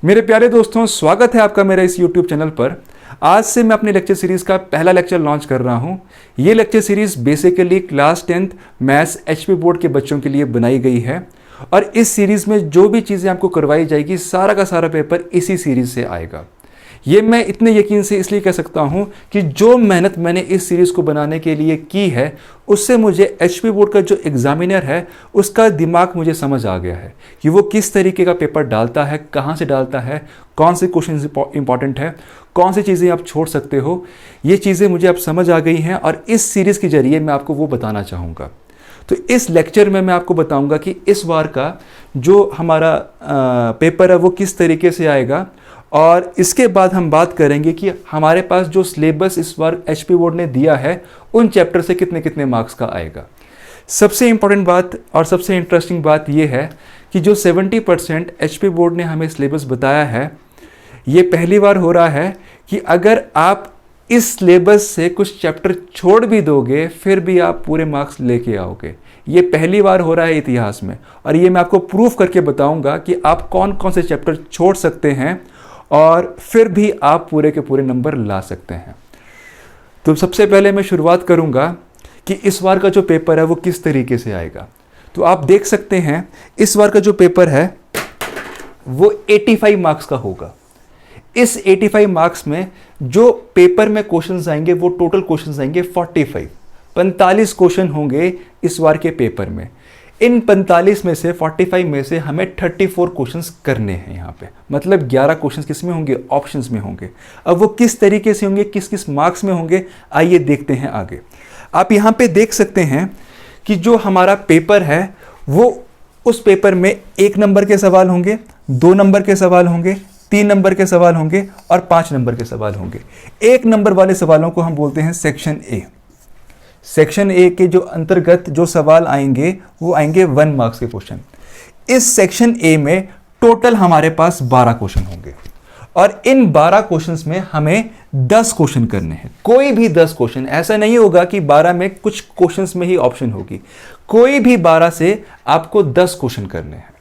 मेरे प्यारे दोस्तों, स्वागत है आपका मेरे इस YouTube चैनल पर। आज से मैं अपनी लेक्चर सीरीज़ का पहला लेक्चर लॉन्च कर रहा हूं। ये lecture series basically class 10th maths HP board के बच्चों के लिए बनाई गई है और इस सीरीज़ में जो भी चीज़ें आपको करवाई जाएगी सारा का सारा पेपर इसी सीरीज़ से आएगा। ये मैं इतने यकीन से इसलिए कह सकता हूँ कि जो मेहनत मैंने इस सीरीज़ को बनाने के लिए की है उससे मुझे HP बोर्ड का जो एग्ज़ामिनर है उसका दिमाग मुझे समझ आ गया है कि वो किस तरीके का पेपर डालता है, कहाँ से डालता है, कौन से क्वेश्चन इंपॉर्टेंट है, कौन सी चीज़ें आप छोड़ सकते हो। ये चीज़ें मुझे अब समझ आ गई हैं और इस सीरीज़ के ज़रिए मैं आपको वो बताना चाहूँगा। तो इस लेक्चर में मैं आपको बताऊँगा कि इस बार का जो हमारा पेपर है वो किस तरीके से आएगा और इसके बाद हम बात करेंगे कि हमारे पास जो सिलेबस इस बार HP बोर्ड ने दिया है उन चैप्टर से कितने कितने मार्क्स का आएगा। सबसे इम्पॉर्टेंट बात और सबसे इंटरेस्टिंग बात यह है कि जो 70% HP बोर्ड ने हमें सिलेबस बताया है, ये पहली बार हो रहा है कि अगर आप इस सिलेबस से कुछ चैप्टर छोड़ भी दोगे फिर भी आप पूरे मार्क्स लेके आओगे। ये पहली बार हो रहा है इतिहास में और ये मैं आपको प्रूफ करके बताऊंगा कि आप कौन कौन से चैप्टर छोड़ सकते हैं और फिर भी आप पूरे के पूरे नंबर ला सकते हैं। तो सबसे पहले मैं शुरुआत करूंगा कि इस बार का जो पेपर है वो किस तरीके से आएगा। तो आप देख सकते हैं इस बार का जो पेपर है वो 85 मार्क्स का होगा। इस 85 मार्क्स में जो पेपर में क्वेश्चंस आएंगे वो टोटल क्वेश्चंस आएंगे 45 क्वेश्चन होंगे इस बार के पेपर में। इन 45 में से 45 में से हमें 34 क्वेश्चंस करने हैं यहाँ पे, मतलब 11 क्वेश्चंस किस में होंगे, ऑप्शंस में होंगे। अब वो किस तरीके से होंगे, किस किस मार्क्स में होंगे, आइए देखते हैं आगे। आप यहाँ पे देख सकते हैं कि जो हमारा पेपर है वो उस पेपर में 1 नंबर के सवाल होंगे, 2 नंबर के सवाल होंगे, 3 नंबर के सवाल होंगे और 5 नंबर के सवाल होंगे। 1 नंबर वाले सवालों को हम बोलते हैं सेक्शन ए। सेक्शन ए के जो अंतर्गत जो सवाल आएंगे वो आएंगे 1 मार्क्स के क्वेश्चन। इस सेक्शन ए में टोटल हमारे पास 12 क्वेश्चन होंगे और इन 12 क्वेश्चंस में हमें 10 क्वेश्चन करने हैं। कोई भी 10 क्वेश्चन, ऐसा नहीं होगा कि 12 में कुछ क्वेश्चंस में ही ऑप्शन होगी। कोई भी 12 से आपको 10 क्वेश्चन करने हैं।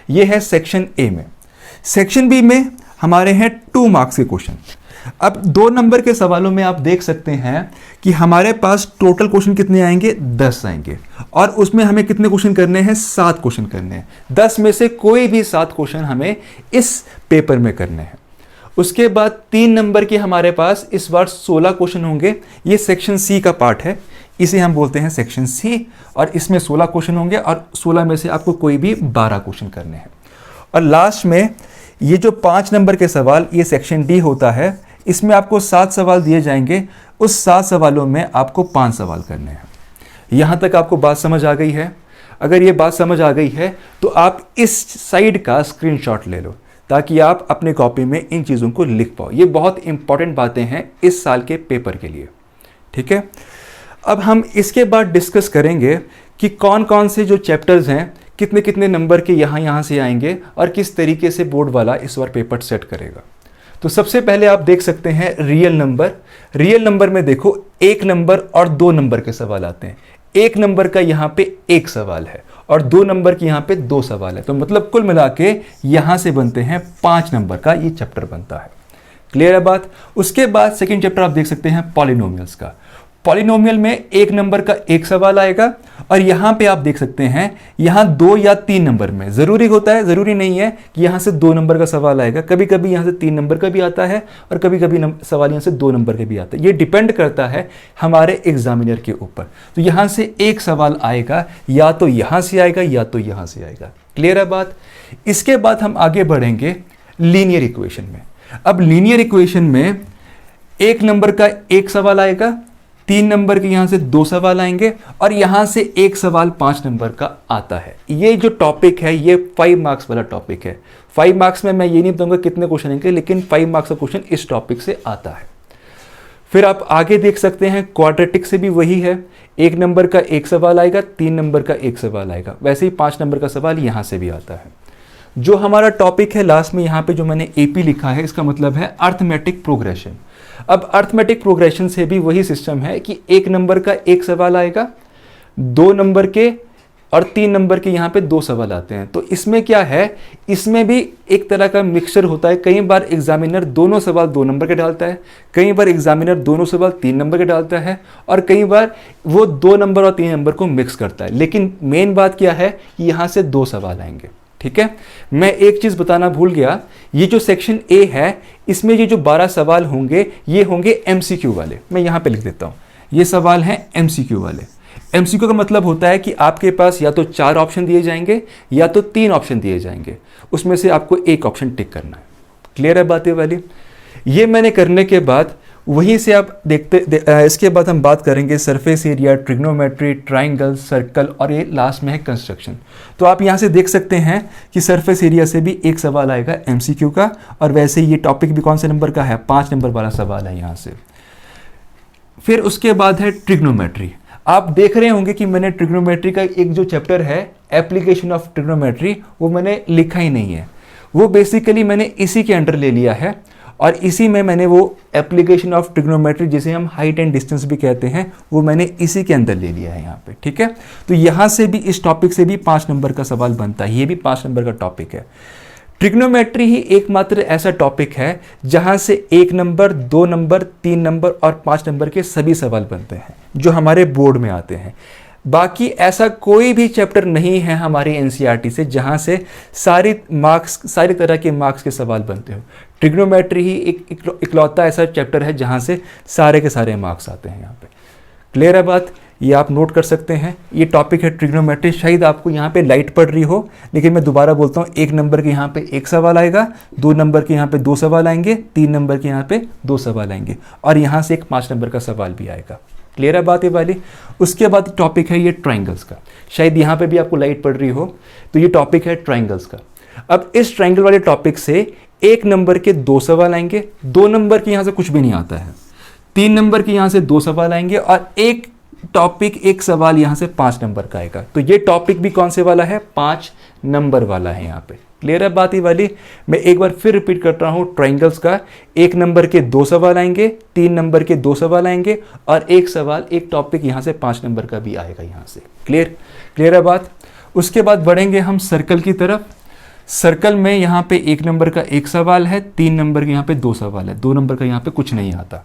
यह है सेक्शन ए में। सेक्शन बी में हमारे हैं 2 मार्क्स के क्वेश्चन। अब 2 नंबर के सवालों में आप देख सकते हैं कि हमारे पास टोटल क्वेश्चन कितने आएंगे, 10 आएंगे और उसमें हमें कितने क्वेश्चन करने हैं, 7 क्वेश्चन करने हैं। 10 में से कोई भी 7 क्वेश्चन हमें इस पेपर में करने हैं। उसके बाद 3 नंबर के हमारे पास इस बार 16 क्वेश्चन होंगे। ये सेक्शन सी का पार्ट है, इसे हम बोलते हैं सेक्शन सी और इसमें 16 क्वेश्चन होंगे और 16 में से आपको कोई भी 12 क्वेश्चन करने हैं। और लास्ट में ये जो 5 नंबर के सवाल, ये सेक्शन डी होता है। इसमें आपको 7 सवाल दिए जाएंगे, उस 7 सवालों में आपको 5 सवाल करने हैं। यहाँ तक आपको बात समझ आ गई है? अगर ये बात समझ आ गई है तो आप इस साइड का स्क्रीनशॉट ले लो ताकि आप अपने कॉपी में इन चीज़ों को लिख पाओ। ये बहुत इंपॉर्टेंट बातें हैं इस साल के पेपर के लिए, ठीक है। अब हम इसके बाद डिस्कस करेंगे कि कौन कौन से जो चैप्टर्स हैं कितने कितने नंबर के यहाँ से आएंगे और किस तरीके से बोर्ड वाला इस बार पेपर सेट करेगा। तो सबसे पहले आप देख सकते हैं रियल नंबर। रियल नंबर में देखो 1 नंबर और 2 नंबर के सवाल आते हैं। 1 नंबर का यहाँ पे 1 सवाल है और 2 नंबर की यहाँ पे 2 सवाल है। तो मतलब कुल मिला के यहाँ से बनते हैं 5 नंबर का ये चैप्टर बनता है। क्लियर है बात? उसके बाद सेकेंड चैप्टर आप देख सकते हैं पॉलिनोमियल्स का। पॉलिनोमियल में 1 नंबर का 1 सवाल आएगा और यहाँ पे आप देख सकते हैं यहाँ 2 या 3 नंबर में जरूरी होता है, जरूरी नहीं है कि यहाँ से 2 नंबर का सवाल आएगा। कभी कभी यहाँ से 3 नंबर का भी आता है और कभी कभी सवाल यहाँ से 2 नंबर का भी आता है। ये डिपेंड करता है हमारे एग्जामिनर के ऊपर। तो यहाँ से 1 सवाल आएगा, या तो यहाँ से आएगा या तो यहाँ से आएगा। क्लियर है बात? इसके बाद हम आगे बढ़ेंगे लीनियर इक्वेशन में। अब लीनियर इक्वेशन में 1 नंबर का 1 सवाल आएगा, 3 नंबर के यहाँ से 2 सवाल आएंगे और यहाँ से 1 सवाल 5 नंबर का आता है। ये जो टॉपिक है ये 5 मार्क्स वाला टॉपिक है। 5 मार्क्स में मैं ये नहीं बताऊंगा कितने क्वेश्चन आएंगे, लेकिन 5 मार्क्स का क्वेश्चन इस टॉपिक से आता है। फिर आप आगे देख सकते हैं क्वाड्रेटिक से भी वही है। 1 नंबर का 1 सवाल आएगा, 3 नंबर का 1 सवाल आएगा। वैसे ही 5 नंबर का सवाल यहाँ से भी आता है। जो हमारा टॉपिक है लास्ट में यहाँ पे जो मैंने AP लिखा है, इसका मतलब है अर्थमेटिक प्रोग्रेशन। अब अर्थमेटिक प्रोग्रेशन से भी वही सिस्टम है कि 1 नंबर का 1 सवाल आएगा, 2 नंबर के और 3 नंबर के यहाँ पे 2 सवाल आते हैं। तो इसमें क्या है, इसमें भी एक तरह का मिक्सचर होता है। कई बार एग्जामिनर दोनों सवाल 2 नंबर के डालता है, कई बार एग्जामिनर दोनों सवाल 3 नंबर के डालता है, और कई बार वो 2 नंबर और 3 नंबर को मिक्स करता है। लेकिन मेन बात क्या है कि यहाँ से 2 सवाल आएंगे। ठीक है, मैं एक चीज बताना भूल गया, ये जो सेक्शन ए है इसमें ये जो 12 सवाल होंगे ये होंगे एमसीक्यू वाले। मैं यहाँ पे लिख देता हूँ, ये सवाल हैं एमसीक्यू वाले। एमसीक्यू का मतलब होता है कि आपके पास या तो 4 ऑप्शन दिए जाएंगे या तो 3 ऑप्शन दिए जाएंगे, उसमें से आपको एक ऑप्शन टिक करना है। क्लियर है बातें वाली? ये मैंने करने के बाद वहीं से आप इसके बाद हम बात करेंगे surface area, trigonometry, triangle, circle, और ये लास्ट में है कंस्ट्रक्शन। तो आप यहाँ से देख सकते हैं कि सरफेस एरिया से भी एक सवाल आएगा एमसीक्यू का, और वैसे ये टॉपिक भी कौन से नंबर का है, 5 नंबर वाला सवाल है यहाँ से। फिर उसके बाद है ट्रिग्नोमेट्री। आप देख रहे होंगे कि मैंने ट्रिग्नोमेट्री का एक जो चैप्टर है एप्लीकेशन ऑफ ट्रिग्नोमेट्री, वो मैंने लिखा ही नहीं है। वो बेसिकली मैंने इसी के अंडर ले लिया है, और इसी में मैंने वो एप्लीकेशन ऑफ ट्रिग्नोमेट्री, जिसे हम हाइट एंड डिस्टेंस भी कहते हैं, वो मैंने इसी के अंदर ले लिया है यहाँ पे। ठीक है, तो यहाँ से भी इस टॉपिक से भी 5 नंबर का सवाल बनता है। ये भी 5 नंबर का टॉपिक है। ट्रिग्नोमेट्री ही एकमात्र ऐसा टॉपिक है जहाँ से 1 नंबर, 2 नंबर, 3 नंबर और 5 नंबर के सभी सवाल बनते हैं जो हमारे बोर्ड में आते हैं। बाकी ऐसा कोई भी चैप्टर नहीं है हमारी एनसीईआरटी से जहाँ से सारी तरह के मार्क्स के सवाल बनते हो। ट्रिग्नोमेट्री ही इकलौता ऐसा चैप्टर है जहाँ से सारे के सारे मार्क्स आते हैं यहाँ पे। क्लियर है बात? ये आप नोट कर सकते हैं। ये टॉपिक है ट्रिग्नोमेट्री। शायद आपको यहाँ पे लाइट पड़ रही हो, लेकिन मैं दोबारा बोलता हूँ, 1 नंबर के यहाँ पे 1 सवाल आएगा, 2 नंबर के यहाँ पे 2 सवाल आएंगे, 3 नंबर के यहाँ पे 2 सवाल आएंगे, और यहाँ से एक 5 नंबर का सवाल भी आएगा। क्लियर है बात ये वाली? उसके बाद टॉपिक है ये ट्राइंगल्स का। शायद यहाँ पे भी आपको लाइट पड़ रही हो, तो ये टॉपिक है ट्राइंगल्स का। अब इस ट्राइंगल वाले टॉपिक से 1 नंबर के 2 सवाल आएंगे, 2 नंबर के यहाँ से कुछ भी नहीं आता है, 3 नंबर के यहाँ से 2 सवाल आएंगे, और एक सवाल यहाँ से 5 नंबर का आएगा। तो ये टॉपिक भी कौन से वाला है, 5 नंबर वाला है यहाँ पे। क्लियर है बात ये वाली? मैं एक बार फिर रिपीट करता हूँ, ट्राइंगल्स का 1 नंबर के 2 सवाल आएंगे, 3 नंबर के 2 सवाल आएंगे, और एक टॉपिक यहाँ से 5 नंबर का भी आएगा यहाँ से। क्लियर है बात? उसके बाद बढ़ेंगे हम सर्कल की तरफ। सर्कल में यहाँ पे 1 नंबर का 1 सवाल है, 3 नंबर के यहाँ पे 2 सवाल है, 2 नंबर का यहाँ पे कुछ नहीं आता।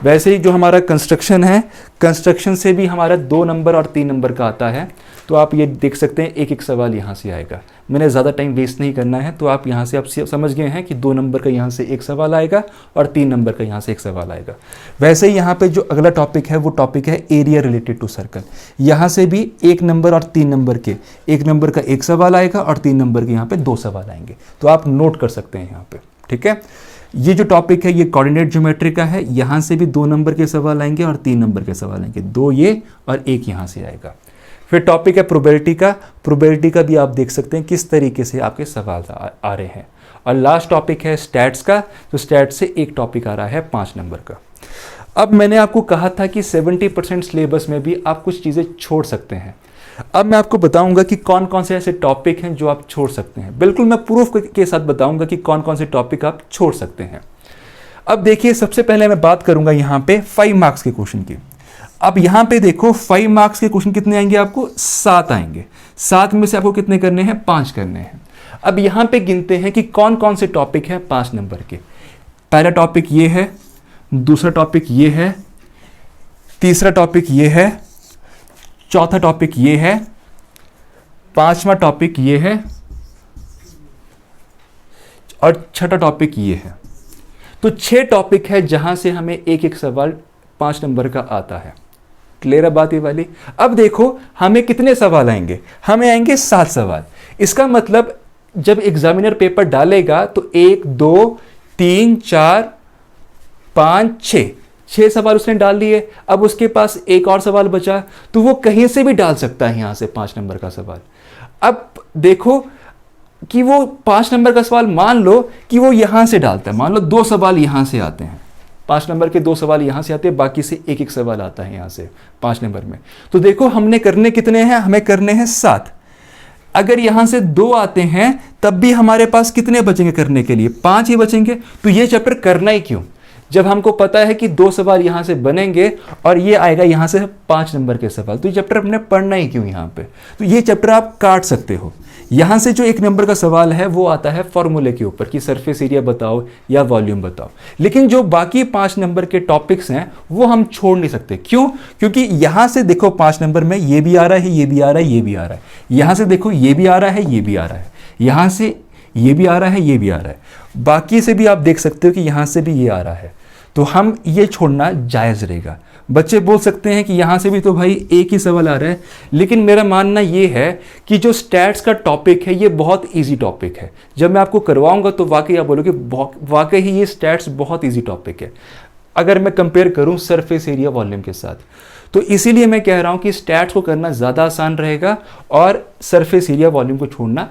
वैसे ही जो हमारा कंस्ट्रक्शन है, कंस्ट्रक्शन से भी हमारा 2 नंबर और 3 नंबर का आता है। तो आप ये देख सकते हैं एक सवाल यहाँ से आएगा। मैंने ज़्यादा टाइम वेस्ट नहीं करना है, तो आप यहाँ से आप समझ गए हैं कि 2 नंबर का यहाँ से 1 सवाल आएगा और 3 नंबर का यहाँ से 1 सवाल आएगा। वैसे ही यहाँ पे जो अगला टॉपिक है वो टॉपिक है एरिया रिलेटेड टू सर्कल। यहाँ से भी 1 नंबर और 3 नंबर के 1 नंबर का 1 सवाल आएगा और 3 नंबर के यहाँ पे 2 सवाल आएंगे। तो आप नोट कर सकते हैं यहाँ पे। ठीक है, ये जो टॉपिक है ये कोऑर्डिनेट ज्योमेट्री का है। यहाँ से भी 2 नंबर के सवाल आएंगे और 3 नंबर के सवाल आएंगे, 2 ये और 1 यहाँ से आएगा। फिर टॉपिक है प्रोबेबिलिटी का। प्रोबेबिलिटी का भी आप देख सकते हैं किस तरीके से आपके सवाल आ रहे हैं। और लास्ट टॉपिक है स्टैट्स का। तो स्टैट्स से एक टॉपिक आ रहा है 5 नंबर का। अब मैंने आपको कहा था कि 70% सिलेबस में भी आप कुछ चीज़ें छोड़ सकते हैं। अब मैं आपको बताऊंगा कि कौन कौन से ऐसे टॉपिक हैं जो आप छोड़ सकते हैं। बिल्कुल मैं प्रूफ के साथ बताऊंगा कि कौन कौन से टॉपिक आप छोड़ सकते हैं। अब देखिए, सबसे पहले मैं बात करूंगा यहाँ पे 5 मार्क्स के क्वेश्चन की। अब यहाँ पे देखो 5 मार्क्स के क्वेश्चन कितने आएंगे आपको, 7 आएंगे। 7 में से आपको कितने करने हैं, 5 करने हैं। अब यहाँ पे गिनते हैं कि कौन कौन से टॉपिक हैं 5 नंबर के। पहला टॉपिक ये है, दूसरा टॉपिक ये है, तीसरा टॉपिक ये है, चौथा टॉपिक ये है, 5वां टॉपिक ये है, और छठा टॉपिक ये है। तो 6 टॉपिक है जहां से हमें एक सवाल 5 नंबर का आता है। क्लियर है बात ये वाली? अब देखो हमें कितने सवाल आएंगे, हमें आएंगे 7 सवाल। इसका मतलब जब एग्जामिनर पेपर डालेगा तो 1 2 3 4 5 6 सवाल उसने डाल लिए। अब उसके पास एक और सवाल बचा, तो वो कहीं से भी डाल सकता है यहां से 5 नंबर का सवाल। अब देखो कि वो 5 नंबर का सवाल, मान लो कि वो यहां से डालता है, मान लो 2 सवाल यहां से आते हैं, 5 नंबर के 2 सवाल यहां से आते हैं, बाकी से एक सवाल आता है यहां से 5 नंबर में। तो देखो हमने करने कितने हैं, हमें करने हैं 7। अगर यहां से 2 आते हैं तब भी हमारे पास कितने बचेंगे करने के लिए, 5 ही बचेंगे। तो ये चैप्टर करना ही क्यों, जब हमको पता है कि 2 सवाल यहाँ से बनेंगे और ये आएगा यहाँ से 5 नंबर के सवाल, तो ये चैप्टर हमने पढ़ना ही क्यों यहाँ पे। तो ये चैप्टर आप काट सकते हो। यहाँ से जो 1 नंबर का सवाल है वो आता है फॉर्मूले के ऊपर कि सरफेस एरिया बताओ या वॉल्यूम बताओ, लेकिन जो बाकी 5 नंबर के टॉपिक्स हैं वो हम छोड़ नहीं सकते। क्यों? क्योंकि यहाँ से देखो 5 नंबर में ये भी आ रहा है, ये भी आ रहा है, ये भी आ रहा है, यहाँ से देखो ये भी आ रहा है, ये भी आ रहा है, यहाँ से ये भी आ रहा है, ये भी आ रहा है, बाकी से भी आप देख सकते हो कि यहाँ से भी ये आ रहा है, तो हम ये छोड़ना जायज़ रहेगा। बच्चे बोल सकते हैं कि यहाँ से भी तो भाई एक ही सवाल आ रहा है, लेकिन मेरा मानना ये है कि जो स्टैट्स का टॉपिक है ये बहुत इजी टॉपिक है। जब मैं आपको करवाऊंगा तो वाकई आप बोलोगे वाकई ही ये स्टैट्स बहुत इजी टॉपिक है, अगर मैं कंपेयर करूँ सरफेस एरिया वॉल्यूम के साथ। तो इसीलिए मैं कह रहा हूँ कि स्टैट्स को करना ज़्यादा आसान रहेगा और सरफेस एरिया वॉल्यूम को छोड़ना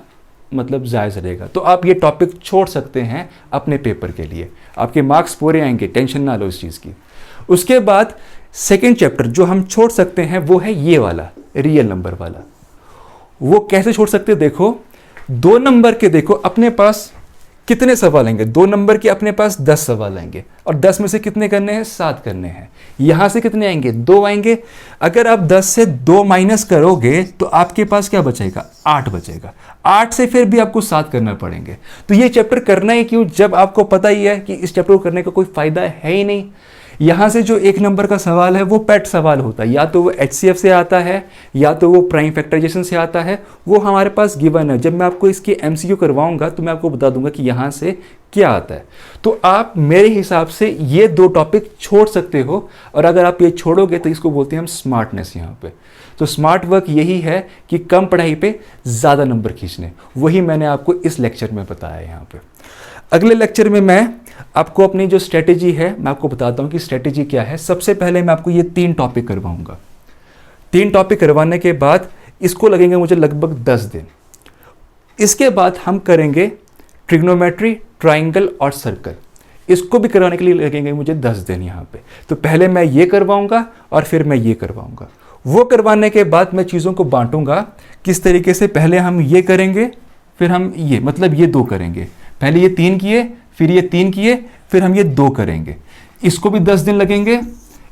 मतलब जायज़ रहेगा। तो आप ये टॉपिक छोड़ सकते हैं अपने पेपर के लिए, आपके मार्क्स पूरे आएंगे, टेंशन ना लो इस चीज़ की। उसके बाद सेकेंड चैप्टर जो हम छोड़ सकते हैं वो है ये वाला, रियल नंबर वाला। वो कैसे छोड़ सकते हैं? देखो 2 नंबर के देखो अपने पास कितने सवाल आएंगे, 2 नंबर के अपने पास 10 सवाल आएंगे और 10 में से कितने करने हैं? 7 करने हैं। यहां से कितने आएंगे? 2 आएंगे। अगर आप 10 से 2 माइनस करोगे तो आपके पास क्या बचेगा? 8 बचेगा। 8 से फिर भी आपको 7 करना पड़ेंगे। तो ये चैप्टर करना ही क्यों जब आपको पता ही है कि इस चैप्टर को करने का कोई फायदा है ही नहीं। यहाँ से जो 1 नंबर का सवाल है वो पेट सवाल होता है, या तो वो HCF से आता है या तो वो प्राइम फैक्टराइजेशन से आता है, वो हमारे पास गिवन है। जब मैं आपको इसकी MCQ करवाऊंगा तो मैं आपको बता दूंगा कि यहाँ से क्या आता है। तो आप मेरे हिसाब से ये 2 टॉपिक छोड़ सकते हो, और अगर आप ये छोड़ोगे तो इसको बोलते हैं हम स्मार्टनेस यहाँ पे। तो स्मार्ट वर्क यही है कि कम पढ़ाई पे ज़्यादा नंबर खींचने, वही मैंने आपको इस लेक्चर में बताया यहाँ पे। अगले लेक्चर में मैं आपको अपनी जो स्ट्रेटेजी है मैं आपको बताता हूँ कि स्ट्रेटेजी क्या है। सबसे पहले मैं आपको ये 3 टॉपिक करवाऊंगा। 3 टॉपिक करवाने के बाद इसको लगेंगे मुझे लगभग 10 दिन। इसके बाद हम करेंगे ट्रिग्नोमेट्री, ट्राइंगल और सर्कल। इसको भी करवाने के लिए लगेंगे मुझे 10 दिन यहाँ पे। तो पहले मैं ये करवाऊंगा और फिर मैं ये करवाऊंगा। वो करवाने के बाद मैं चीज़ों को बांटूंगा किस तरीके से। पहले हम ये करेंगे, फिर हम ये मतलब ये 2 करेंगे। पहले ये 3 किए, फिर ये 3 किए, फिर हम ये 2 करेंगे। इसको भी 10 दिन लगेंगे,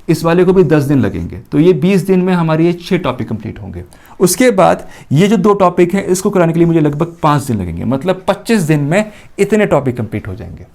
इस वाले को भी 10 दिन लगेंगे। तो ये 20 दिन में हमारे ये 6 टॉपिक कंप्लीट होंगे। उसके बाद ये जो 2 टॉपिक हैं इसको कराने के लिए मुझे लगभग 5 दिन लगेंगे, मतलब 25 दिन में इतने टॉपिक कंप्लीट हो जाएंगे।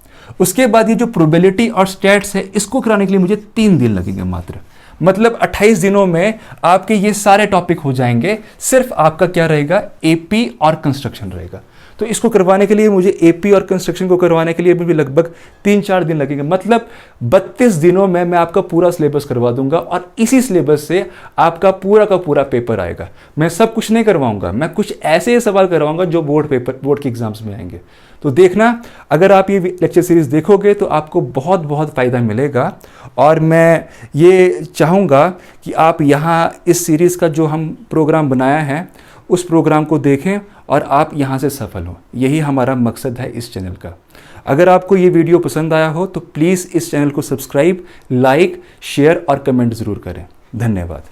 उसके बाद ये जो प्रोबेबिलिटी और स्टैट्स है इसको कराने के लिए मुझे 3 दिन लगेंगे मात्र, मतलब 28 दिनों में आपके ये सारे टॉपिक हो जाएंगे। सिर्फ आपका क्या रहेगा? AP और कंस्ट्रक्शन रहेगा। तो इसको करवाने के लिए मुझे AP और कंस्ट्रक्शन को करवाने के लिए मुझे लगभग 3-4 दिन लगेंगे, मतलब 32 दिनों में मैं आपका पूरा सिलेबस करवा दूंगा और इसी सिलेबस से आपका पूरा का पूरा पेपर आएगा। मैं सब कुछ नहीं करवाऊंगा, मैं कुछ ऐसे सवाल करवाऊंगा जो बोर्ड के एग्जाम्स में आएंगे। तो देखना, अगर आप ये लेक्चर सीरीज देखोगे तो आपको बहुत बहुत फ़ायदा मिलेगा। और मैं ये चाहूँगा कि आप यहाँ इस सीरीज़ का जो हम प्रोग्राम बनाया है उस प्रोग्राम को देखें और आप यहाँ से सफल हो। यही हमारा मकसद है इस चैनल का। अगर आपको ये वीडियो पसंद आया हो तो प्लीज़ इस चैनल को सब्सक्राइब, लाइक, शेयर और कमेंट ज़रूर करें। धन्यवाद।